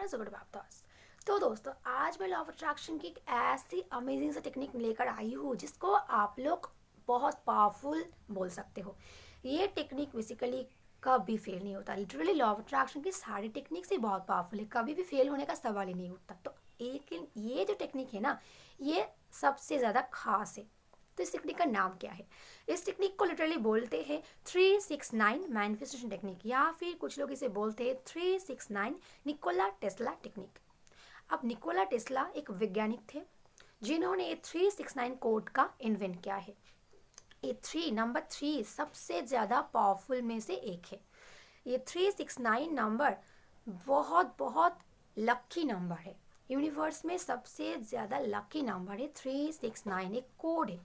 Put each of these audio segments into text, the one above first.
Guys, good afternoon. तो दोस्तों, आज मैं लॉ ऑफ अट्रैक्शन की एक ऐसी अमेजिंग सी टेक्निक लेकर आई हूँ जिसको आप लोग बहुत पावरफुल बोल सकते हो। ये टेक्निक बेसिकली कभी फेल नहीं होता। लिटरली लॉ ऑफ अट्रैक्शन की सारी टेक्निक्स ही बहुत पावरफुल है, कभी भी फेल होने का सवाल ही नहीं उठता। तो लेकिन ये जो टेक्निक है ना, ये सबसे ज़्यादा खास है। तो इस टेक्निक का नाम क्या है? इस टेक्निक को लिटरली बोलते हैं 369 मैनिफेस्टेशन टेक्निक, या फिर कुछ लोग इसे बोलते हैं 369 निकोला टेस्ला टेक्निक। अब निकोला टेस्ला एक वैज्ञानिक थे जिन्होंने 369 कोड का इन्वेंट किया है। ये नंबर 3 सबसे ज़्यादा पावरफुल में से एक है। ये 369 नंबर बहुत बहुत लकी नंबर है। यूनिवर्स में सबसे ज़्यादा लकी नंबर है 369, एक कोड है।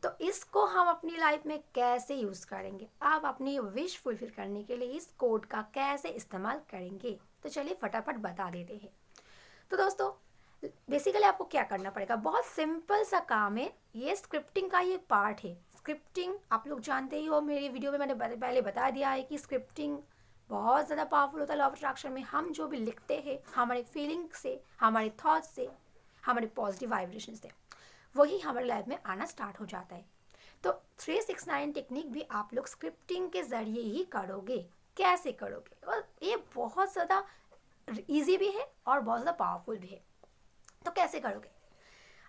तो इसको हम अपनी लाइफ में कैसे यूज़ करेंगे, आप अपनी विश फुलफिल करने के लिए इस कोड का कैसे इस्तेमाल करेंगे, तो चलिए फटाफट बता देते हैं। तो दोस्तों, बेसिकली आपको क्या करना पड़ेगा, बहुत सिंपल सा काम है। ये स्क्रिप्टिंग का ये पार्ट है। स्क्रिप्टिंग आप लोग जानते ही हो, मेरी वीडियो में मैंने पहले बता दिया है कि स्क्रिप्टिंग बहुत ज़्यादा पावरफुल होता है लॉ ऑफ अट्रैक्शन में। हम जो भी लिखते हैं हमारे फीलिंग से, हमारे थॉट्स से, हमारे पॉजिटिव वाइब्रेशन से, वही हमारे लाइफ में आना स्टार्ट हो जाता है। तो 369 टेक्निक भी आप लोग स्क्रिप्टिंग के ज़रिए ही करोगे। कैसे करोगे? और ये बहुत ज़्यादा इजी भी है और बहुत ज़्यादा पावरफुल भी है। तो कैसे करोगे?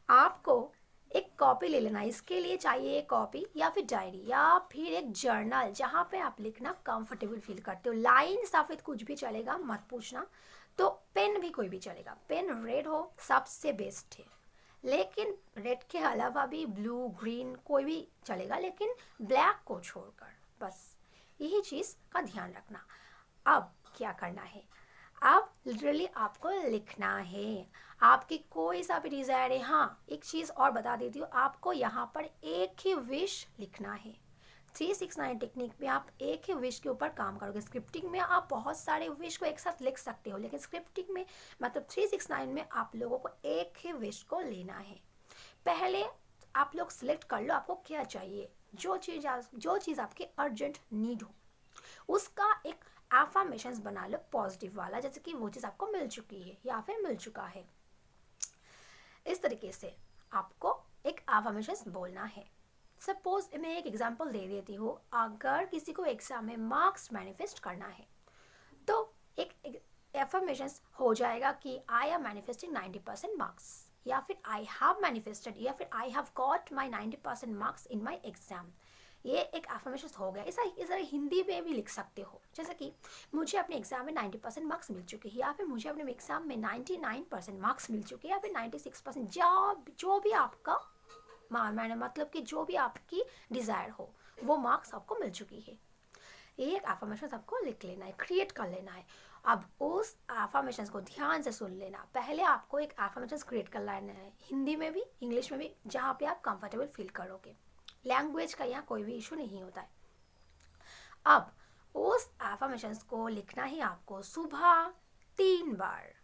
आपको एक कॉपी ले लेना। इसके लिए चाहिए एक कॉपी या फिर डायरी या फिर एक जर्नल जहाँ पे आप लिखना कंफर्टेबल फील करते हो। लाइन सफ़ेद कुछ भी चलेगा, मत पूछना। तो पेन भी कोई भी चलेगा, पेन रेड हो सबसे बेस्ट है। लेकिन रेड के अलावा भी ब्लू, ग्रीन कोई भी चलेगा, लेकिन ब्लैक को छोड़कर। बस यही चीज़ का ध्यान रखना। अब क्या करना है, अब लिटरली आपको लिखना है आपकी कोई सा भी डिज़ायर है। हाँ, एक चीज़ और बता देती हूँ, आपको यहाँ पर एक ही विश लिखना है। 369 टेक्निक में आप एक ही विश के ऊपर काम करोगे। स्क्रिप्टिंग में आप बहुत सारे विश को एक साथ लिख सकते हो, लेकिन स्क्रिप्टिंग में मतलब 369 में आप लोगों को एक ही विश को लेना है। पहले आप लोग सिलेक्ट कर लो आपको क्या चाहिए। जो चीज़ आपकी अर्जेंट नीड हो उसका एक एफर्मेशंस बना लो पॉजिटिव वाला, जैसे कि वो चीज़ आपको मिल चुकी है या फिर मिल चुका है। इस तरीके से आपको एक एफर्मेशंस बोलना है। सपोज मैं एक एग्जांपल दे देती हूँ। अगर किसी को एग्जाम में मार्क्स मैनिफेस्ट करना है तो एक एफर्मेशंस हो जाएगा कि आई एम मैनिफेस्टिंग 90% मार्क्स, या फिर आई हैव मैनिफेस्टेड, या फिर I have got my 90% marks in my exam. ये एक एफर्मेशन हो गया। इस हिंदी में भी लिख सकते हो, जैसे कि मुझे अपने एग्जाम में 90% मार्क्स मिल चुके हैं, या फिर मुझे अपने एग्जाम में 99% मार्क्स मिल चुके हैं, या फिर 96%, जो भी आपका मैंने मतलब कि जो भी आपकी डिज़ायर हो वो मार्क्स आपको मिल चुकी है। ये एक एफर्मेशन आपको लिख लेना है, क्रिएट कर लेना है। अब उस एफर्मेशन को ध्यान से सुन लेना। पहले आपको एक एफर्मेशन क्रिएट कर लेना है, हिंदी में भी इंग्लिश में भी, जहाँ पे आप कंफर्टेबल फील करोगे। लैंग्वेज का यहाँ कोई भी इशू नहीं होता है। अब उस एफर्मेशंस को लिखना है आपको सुबह 3 बार।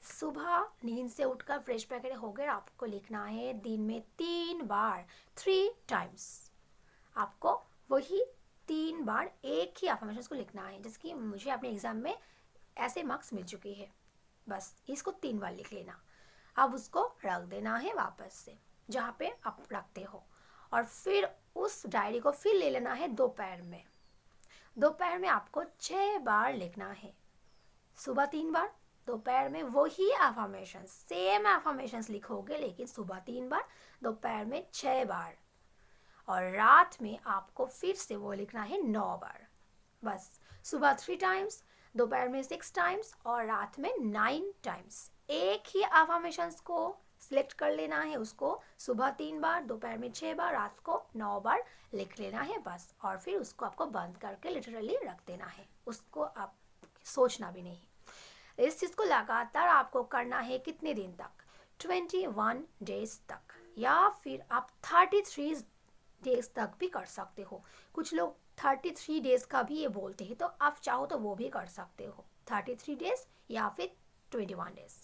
सुबह नींद से उठकर फ्रेश वगैरह हो गए, आपको लिखना है दिन में 3 बार, 3 टाइम्स। आपको वही 3 बार एक ही एफर्मेशंस को लिखना है, जैसे कि मुझे अपने एग्जाम में ऐसे मार्क्स मिल चुके हैं। बस इसको 3 बार लिख लेना। अब उसको रख देना है वापस से जहाँ पे आप रखते हो, और फिर उस डायरी को फिर ले लेना है दोपहर में। दोपहर में आपको 6 बार लिखना है। सुबह 3 बार, दोपहर में वही एफर्मेशंस, सेम एफर्मेशंस लिखोगे, लेकिन सुबह 3 बार, दोपहर में 6 बार, और रात में आपको फिर से वो लिखना है 9 बार। बस सुबह 3 टाइम्स, दोपहर में 6 टाइम्स और रात में 9 टाइम्स। एक ही एफर्मेशंस को सिलेक्ट कर लेना है, उसको सुबह 3 बार, दोपहर में 6 बार, रात को 9 बार लिख लेना है बस। और फिर उसको आपको बंद करके लिटरली रख देना है, उसको आप सोचना भी नहीं। इस चीज़ को लगातार आपको करना है कितने दिन तक? 21 डेज तक, या फिर आप 33 डेज तक भी कर सकते हो। कुछ लोग 33 डेज का भी ये बोलते हैं, तो आप चाहो तो वो भी कर सकते हो, 33 डेज या फिर 21 डेज।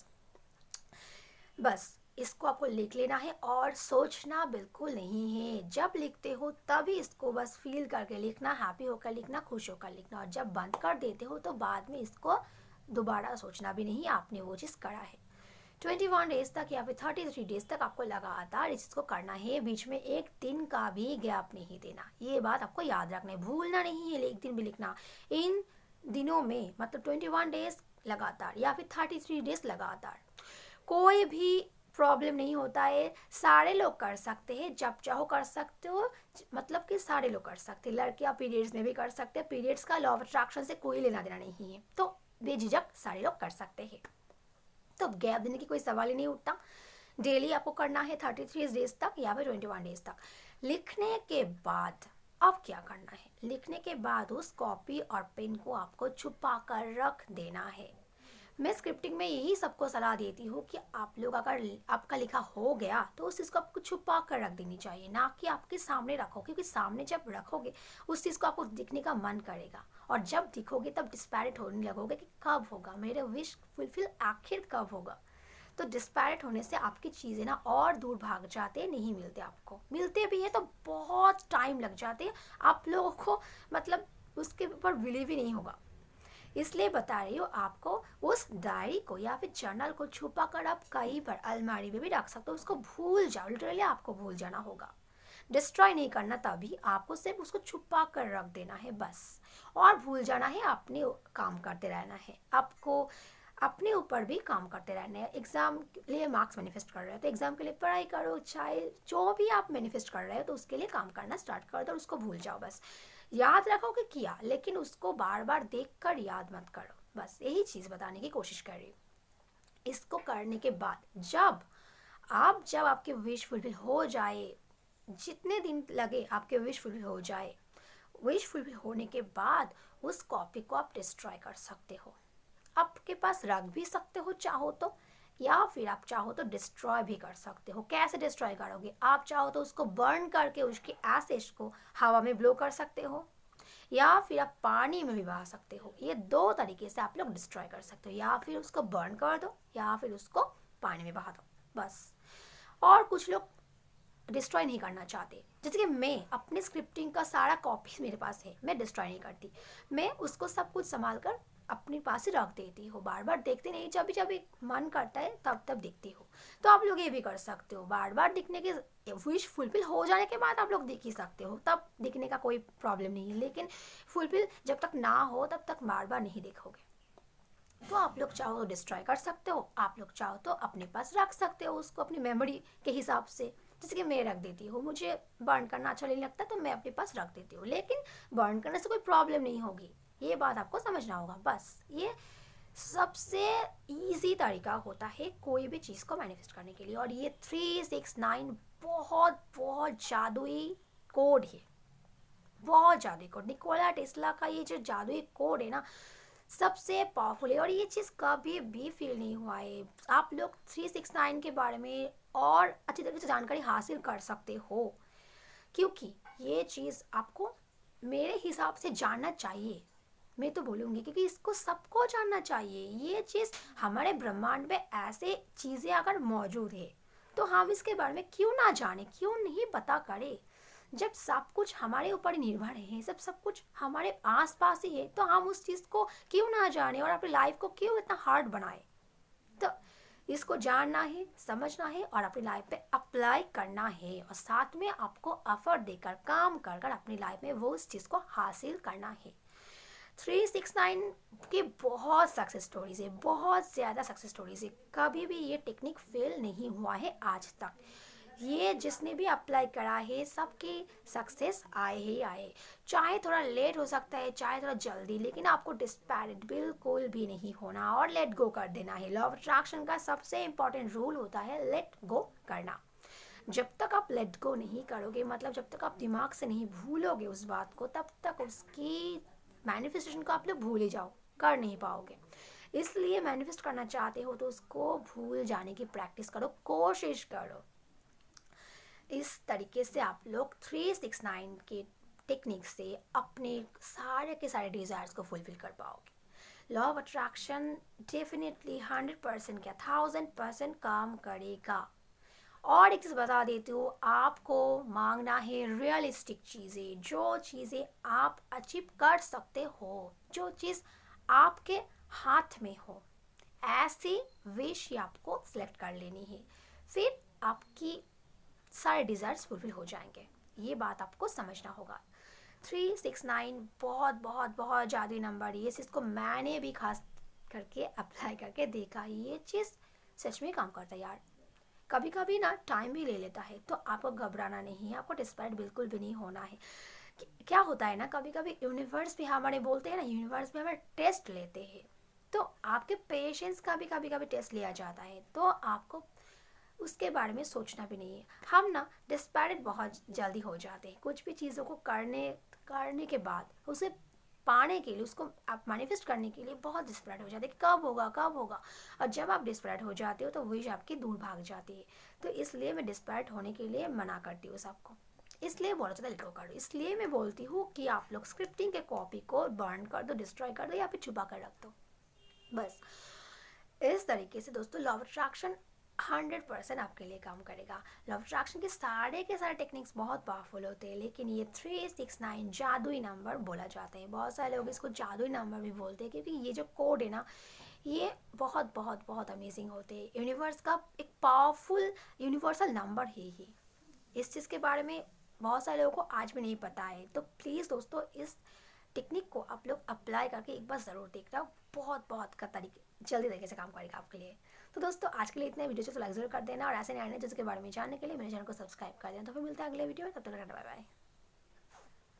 बस इसको आपको लिख लेना है, और सोचना बिल्कुल नहीं है। जब लिखते हो तभी इसको बस फील करके लिखना, हैप्पी होकर लिखना, खुश होकर लिखना, और जब बंद कर देते हो तो बाद में इसको दोबारा सोचना भी नहीं आपने वो चीज़ करा है। 21 डेज तक या फिर 33 डेज तक आपको लगातार इस चीज़ को करना है, बीच में एक दिन का भी गैप नहीं देना। ये बात आपको याद रखना है, भूलना नहीं है एक दिन भी लिखना। इन दिनों में मतलब 21 डेज लगातार या फिर 33 डेज लगातार कोई भी प्रॉब्लम नहीं होता है। सारे लोग कर सकते हैं, जब चाहो कर सकते हो, मतलब कि सारे लोग कर सकते हैं। लड़कियां पीरियड्स में भी कर सकते हैं, पीरियड्स का लॉ ऑफ अट्रैक्शन से कोई लेना देना नहीं है, तो बेझिझक सारे लोग कर सकते हैं। तो गैप देने की कोई सवाल ही नहीं उठता। डेली आपको करना है 33 डेज तक या फिर 21 डेज तक। लिखने के बाद अब क्या करना है? लिखने के बाद उस कॉपी और पेन को आपको छुपा कर रख देना है। मैं स्क्रिप्टिंग में यही सबको सलाह देती हूँ कि आप लोग अगर आपका लिखा हो गया तो उस चीज़ को आपको छुपा कर रख देनी चाहिए, ना कि आपके सामने रखो, क्योंकि सामने जब रखोगे उस चीज़ को आपको दिखने का मन करेगा, और जब दिखोगे तब डिस्पैरेट होने लगोगे कि कब होगा मेरे विश फुलफिल, आखिर कब होगा। तो डिस्पैरेट होने से आपकी चीज़ें ना और दूर भाग जाते, नहीं मिलते, आपको मिलते भी है तो बहुत टाइम लग जाते हैं, आप लोगों को मतलब उसके ऊपर बिलीव ही नहीं होगा। इसलिए बता रही हूँ आपको, उस डायरी को या फिर जर्नल को छुपा कर आप कहीं पर अलमारी में भी रख सकते हो। उसको भूल जाओ, लिटरली आपको भूल जाना होगा, डिस्ट्रॉय नहीं करना, तभी आपको सिर्फ उसको छुपा कर रख देना है बस। और भूल जाना है, अपने काम करते रहना है, आपको अपने ऊपर भी काम करते रहना है। एग्ज़ाम के लिए मार्क्स मैनिफेस्ट कर रहे हो तो एग्ज़ाम के लिए पढ़ाई करो, चाहे जो भी आप मैनिफेस्ट कर रहे हो तो उसके लिए काम करना स्टार्ट कर दो और उसको भूल जाओ बस। याद रखो कि किया, लेकिन उसको बार बार देख कर याद मत करो, बस यही चीज़ बताने की कोशिश कर रही हूँ। इसको करने के बाद जब आपके विश फुलफिल हो जाए, जितने दिन लगे आपके विश फुलफिल हो जाए, विश फुलफिल होने के बाद उस कॉपी को आप डिस्ट्रॉय कर सकते हो। आपके पास रख भी सकते हो चाहो तो, या फिर आप चाहो तो डिस्ट्रॉय भी कर सकते हो। कैसे डिस्ट्रॉय करोगे? आप चाहो तो उसको बर्न करके उसके एसेज को हवा में ब्लो कर सकते हो, या फिर आप पानी में भी बहा सकते हो। ये दो तरीके से आप लोग डिस्ट्रॉय कर सकते हो, या फिर उसको बर्न कर दो या फिर उसको पानी में बहा दो बस। और कुछ लोग डिस्ट्रॉय नहीं करना चाहते, जैसे कि मैं अपने स्क्रिप्टिंग का सारा कॉपी मेरे पास है, मैं डिस्ट्रॉय नहीं करती, मैं उसको सब कुछ संभाल कर अपने पास ही रख देती हूँ, बार बार देखते नहीं, जब भी मन करता है तब तब देखती हूँ। तो आप लोग ये भी कर सकते हो, बार बार दिखने के विश फुलफिल हो जाने के बाद आप लोग देख ही सकते हो, तब दिखने का कोई प्रॉब्लम नहीं है, लेकिन फुलफिल जब तक ना हो तब तक बार बार नहीं देखोगे। तो आप लोग चाहो तो डिस्ट्रॉय कर सकते हो, आप लोग चाहो तो अपने पास रख सकते हो उसको अपनी मेमोरी के हिसाब से। जैसे कि मैं रख देती हूँ, मुझे बर्न करना अच्छा नहीं लगता तो मैं अपने पास रख देती हूँ, लेकिन बर्न करने से कोई प्रॉब्लम नहीं होगी, ये बात आपको समझना होगा बस। ये सबसे इजी तरीका होता है कोई भी चीज़ को मैनिफेस्ट करने के लिए, और ये 369 बहुत बहुत जादुई कोड है, बहुत जादुई कोड। निकोला टेस्ला का ये जो जादुई कोड है ना, सबसे पावरफुल है, और ये चीज़ कभी भी फील नहीं हुआ है। आप लोग 369 के बारे में और अच्छी तरीके से जानकारी हासिल कर सकते हो, क्योंकि ये चीज़ आपको मेरे हिसाब से जानना चाहिए, मैं तो बोलूँगी, क्योंकि इसको सबको जानना चाहिए। ये चीज़ हमारे ब्रह्मांड में ऐसे चीज़ें अगर मौजूद है तो हम इसके बारे में क्यों ना जाने, क्यों नहीं पता करें। जब सब कुछ हमारे ऊपर ही निर्भर है, सब कुछ हमारे आसपास ही है, तो हम उस चीज़ को क्यों ना जाने और अपनी लाइफ को क्यों इतना हार्ड बनाए। तो इसको जानना है, समझना है और अपनी लाइफ पे अप्लाई करना है, और साथ में आपको एफर्ट देकर काम कर कर अपनी लाइफ में वो उस चीज़ को हासिल करना है। 369 के बहुत सक्सेस स्टोरीज है, बहुत ज़्यादा सक्सेस स्टोरीज है, कभी भी ये टेक्निक फेल नहीं हुआ है आज तक। ये जिसने भी अप्लाई करा है सबके सक्सेस आए ही आए, चाहे थोड़ा लेट हो सकता है चाहे थोड़ा जल्दी, लेकिन आपको डिस्पैरेट बिल्कुल भी नहीं होना और लेट गो कर देना है। लॉ ऑफ अट्रैक्शन का सबसे इम्पॉर्टेंट रूल होता है लेट गो करना। जब तक आप लेट गो नहीं करोगे, मतलब जब तक आप दिमाग से नहीं भूलोगे उस बात को, तब तक उसकी मैनिफेस्टेशन को आप लोग भूल ही जाओ, कर नहीं पाओगे। इसलिए मैनिफेस्ट करना चाहते हो तो उसको भूल जाने की प्रैक्टिस करो, कोशिश करो। इस तरीके से आप लोग 369 के टेक्निक से अपने सारे के सारे डिज़ायर्स को फुलफिल कर पाओगे। लॉ ऑफ अट्रैक्शन डेफिनेटली 100% क्या 1000% काम करेगा। और एक चीज़ बता देती हूँ, आपको मांगना है रियलिस्टिक चीज़ें, जो चीज़ें आप अचीव कर सकते हो, जो चीज़ आपके हाथ में हो, ऐसी विश आपको सिलेक्ट कर लेनी है, फिर आपकी सारे डिज़ायर्स फुलफिल हो जाएंगे। ये बात आपको समझना होगा। 369 बहुत बहुत बहुत ज़्यादा नंबर, ये चीज़ को मैंने भी खास करके अप्लाई करके देखा, ये चीज़ सच में काम करता है यार। कभी कभी ना टाइम भी ले लेता है, तो आपको घबराना नहीं है, आपको डिस्पाइट बिल्कुल भी नहीं होना है। क्या होता है ना, कभी कभी यूनिवर्स भी हमारे बोलते हैं ना, यूनिवर्स भी हमारे टेस्ट लेते हैं, तो आपके पेशेंस का भी कभी कभी टेस्ट लिया जाता है, तो आपको उसके बारे में सोचना भी नहीं है। हम ना डिस्पैरेट बहुत जल्दी हो जाते हैं, कुछ भी चीज़ों को करने करने के बाद उसे पाने के लिए, उसको आप मैनिफेस्ट करने के लिए बहुत डिस्परेट हो जाते हैं, कब होगा कब होगा। और जब आप डिस्परेट हो जाते हो तो विश आपकी दूर भाग जाती है। तो इसलिए मैं डिस्परेट होने के लिए मना करती हूँ सबको, इसलिए बोला जाता है लेट गो कर दो। इसलिए मैं बोलती हूँ कि आप लोग स्क्रिप्टिंग के कॉपी को बर्न कर दो, डिस्ट्रॉय कर दो, या फिर छुपा कर रख दो, बस। इस तरीके से दोस्तों लव अट्रैक्शन 100% आपके लिए काम करेगा। लव अट्रैक्शन के सारे टेक्निक्स बहुत पावरफुल होते हैं, लेकिन ये 369 जादुई नंबर बोला जाता है। बहुत सारे लोग इसको जादुई नंबर भी बोलते हैं, क्योंकि ये जो कोड है ना, ये बहुत बहुत बहुत अमेजिंग होते हैं। यूनिवर्स का एक पावरफुल यूनिवर्सल नंबर है ये। इस चीज़ के बारे में बहुत सारे लोगों को आज भी नहीं पता है, तो प्लीज़ दोस्तों इस टेक्निक को आप लोग अप्लाई करके एक बार ज़रूर देखना, बहुत बहुत का तरीके जल्दी तरीके से काम करेगा आपके लिए। तो दोस्तों आज के लिए इतने, वीडियो को लाइक जरूर कर देना, और ऐसे नए नए चीज़ों के बारे में जानने के लिए मेरे चैनल को सब्सक्राइब कर देना। तो फिर मिलते हैं अगले वीडियो में, तब तक बाय बाय।